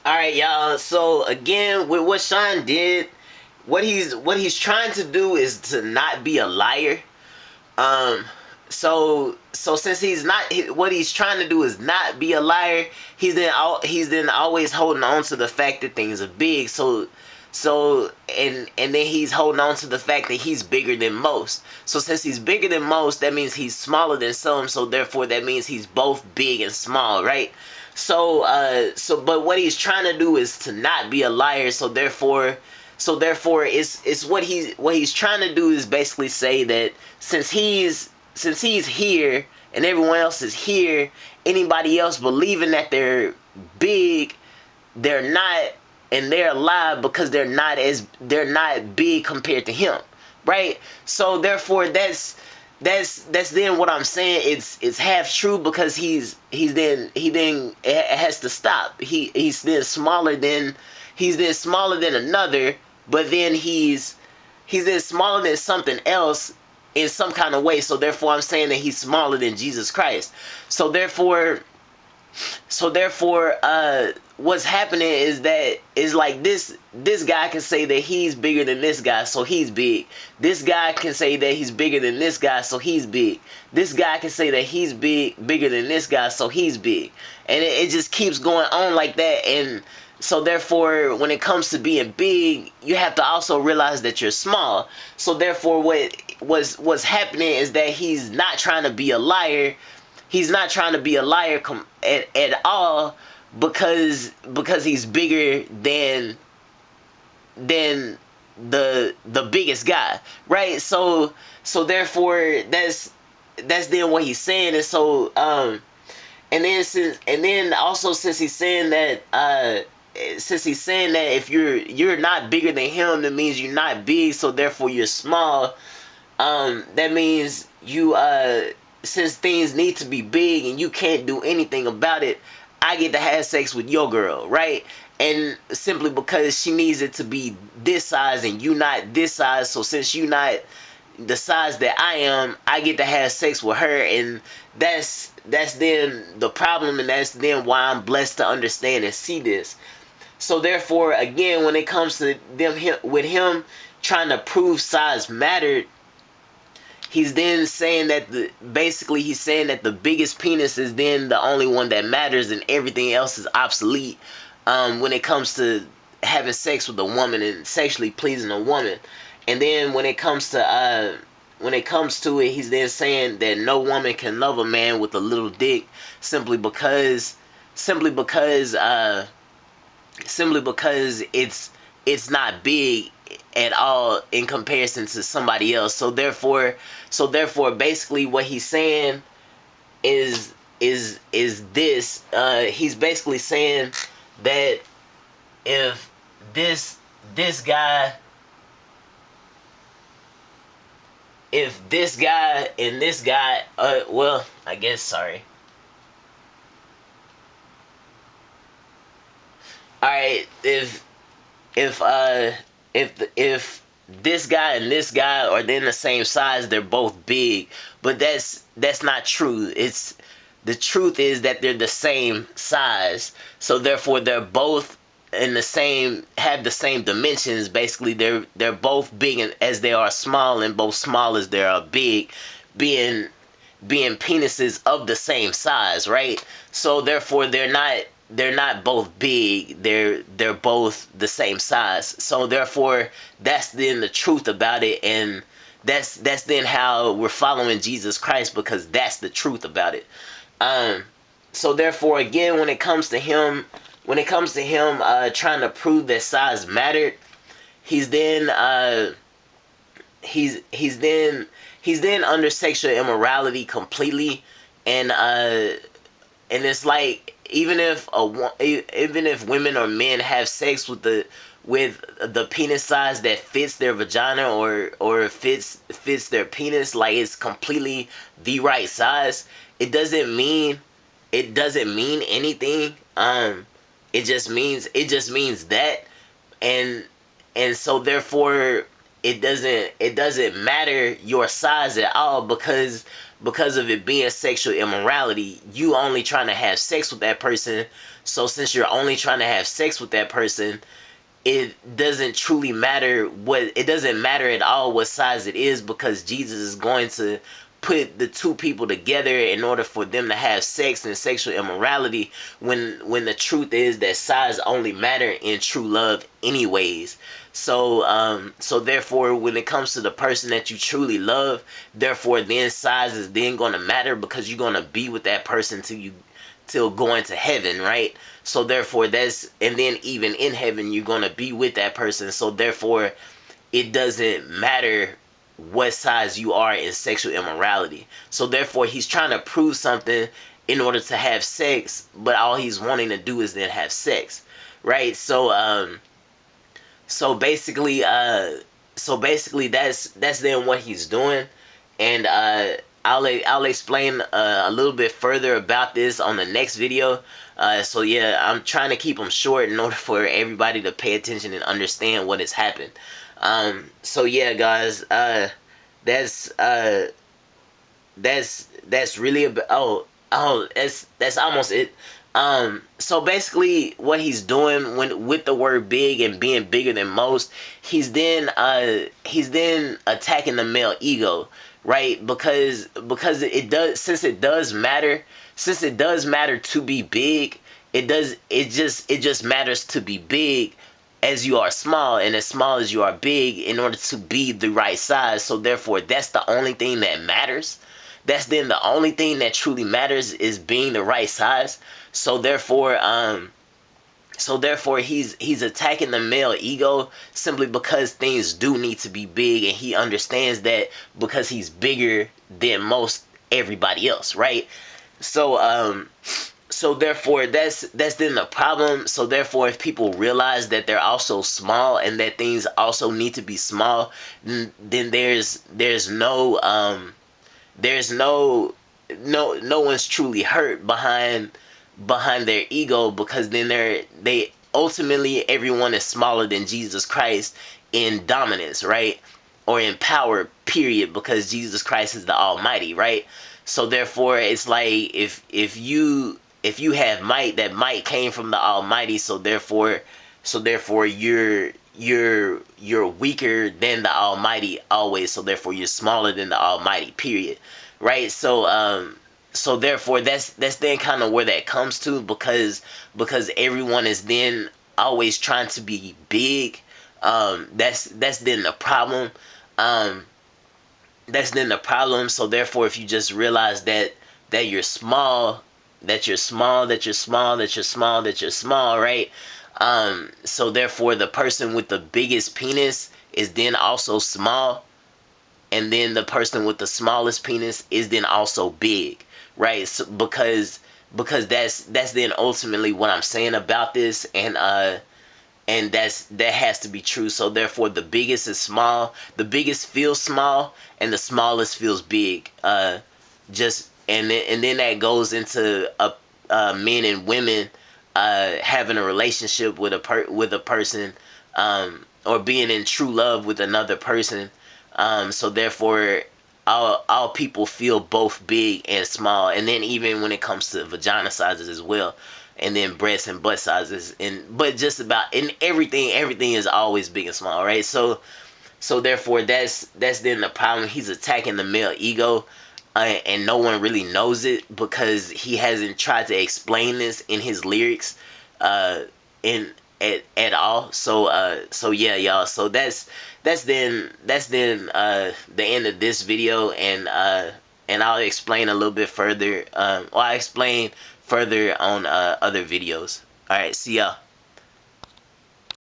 All right, y'all. So again, with what Sean did, what he's trying to do is to not be a liar. Um, so since he's not, what he's trying to do is not be a liar. He's then always holding on to the fact that things are big. And then he's holding on to the fact that he's bigger than most. So since he's bigger than most, that means he's smaller than some. So therefore, that means he's both big and small, right? But what he's trying to do is to not be a liar. So therefore, it's what he's trying to do is basically say that since he's here and everyone else is here, anybody else believing that they're big, they're not, and they're alive because they're not big compared to him, right? So therefore, that's then what I'm saying. It's half true because he then it has to stop. He's then smaller than another, but then he's then smaller than something else in some kind of way. So therefore, I'm saying that he's smaller than Jesus Christ. So therefore, what's happening is like this guy can say that he's bigger than this guy, so he's big. This guy can say that he's bigger than this guy, so he's big. This guy can say that he's bigger than this guy, so he's big. And it just keeps going on like that. And so therefore, when it comes to being big, you have to also realize that you're small. So therefore, what's happening is that he's not trying to be a liar. He's not trying to be a liar at all, because he's bigger than the biggest guy, right? So therefore, that's then what he's saying. And then also, since he's saying that if you're not bigger than him, that means you're not big, so therefore you're small. That means since things need to be big and you can't do anything about it, I get to have sex with your girl, right? And simply because she needs it to be this size and you not this size, so since you not the size that I am, I get to have sex with her. And that's then the problem, and that's then why I'm blessed to understand and see this. So therefore, again, when it comes to with him trying to prove size mattered, he's then saying that he's saying that the biggest penis is then the only one that matters and everything else is obsolete, when it comes to having sex with a woman and sexually pleasing a woman. And then when it comes to it, he's then saying that no woman can love a man with a little dick, simply because simply because simply because it's not big at all in comparison to somebody else. So therefore, basically, what he's saying is this. He's basically saying that if this guy if this guy and this guy, well, I guess, sorry. All right, if this guy and this guy are then the same size, they're both big. But that's not true. It's The truth is that they're the same size. So therefore, they're both in the same have the same dimensions. Basically, they're both big as they are small, and both small as they are big, being being penises of the same size, right? So therefore, they're not both big. They're both the same size. So therefore, that's then the truth about it. And that's then how we're following Jesus Christ, because that's the truth about it. Um, so therefore, again, when it comes to him trying to prove that size mattered, he's then he's then under sexual immorality completely. And it's like, even if women or men have sex with the penis size that fits their vagina, or fits their penis, like it's completely the right size, it doesn't mean anything. It just means that. And so therefore, it doesn't matter your size at all, because of it being sexual immorality. You only trying to have sex with that person So since you're only trying to have sex with that person, it doesn't truly matter it doesn't matter at all what size it is, because Jesus is going to put the two people together in order for them to have sex and sexual immorality, when the truth is that size only matter in true love anyways. So therefore, when it comes to the person that you truly love, therefore then size is then going to matter, because you're going to be with that person till going to heaven, right? So therefore and then even in heaven you're going to be with that person. So therefore it doesn't matter what size you are in sexual immorality. So therefore he's trying to prove something in order to have sex, but all he's wanting to do is then have sex, right? So basically that's then what he's doing. And I'll explain a little bit further about this on the next video. So yeah, I'm trying to keep them short in order for everybody to pay attention and understand what has happened. So yeah, guys, that's that's really about that's almost it. So basically what he's doing when with the word big and being bigger than most, he's then attacking the male ego, right? Because it does matter, since it does matter to be big, it just matters to be big as you are small, and as small as you are big, in order to be the right size. So therefore that's the only thing that matters. That's then the only thing that truly matters, is being the right size. So therefore he's attacking the male ego simply because things do need to be big, and he understands that because he's bigger than most everybody else, right? So therefore that's then the problem. So therefore, if people realize that they're also small and that things also need to be small, then there's no one's truly hurt behind their ego, because then they ultimately, everyone is smaller than Jesus Christ in dominance, right? Or in power, period, because Jesus Christ is the Almighty, right? So therefore it's like, if you have might, that might came from the Almighty. So therefore you're weaker than the Almighty always. So therefore you're smaller than the Almighty, period, right? So therefore that's then kind of where that comes to, because everyone is then always trying to be big. That's then the problem. um that's then the problem. So therefore, if you just realize that you're small, that you're small, that you're small, that you're small, that you're small, right? So therefore the person with the biggest penis is then also small, and then the person with the smallest penis is then also big, right? So because that's then ultimately what I'm saying about this. And that has to be true. So therefore the biggest is small, the biggest feels small, and the smallest feels big. Just and then that goes into men and women having a relationship with a person, or being in true love with another person. So therefore all people feel both big and small. And then even when it comes to vagina sizes as well, and then breast and butt sizes, but just about in everything is always big and small, right? So therefore that's then the problem. He's attacking the male ego, and no one really knows it, because he hasn't tried to explain this in his lyrics in at all. So yeah, y'all. So that's then the end of this video. And I'll explain a little bit further. I'll explain further on other videos. All right, see y'all.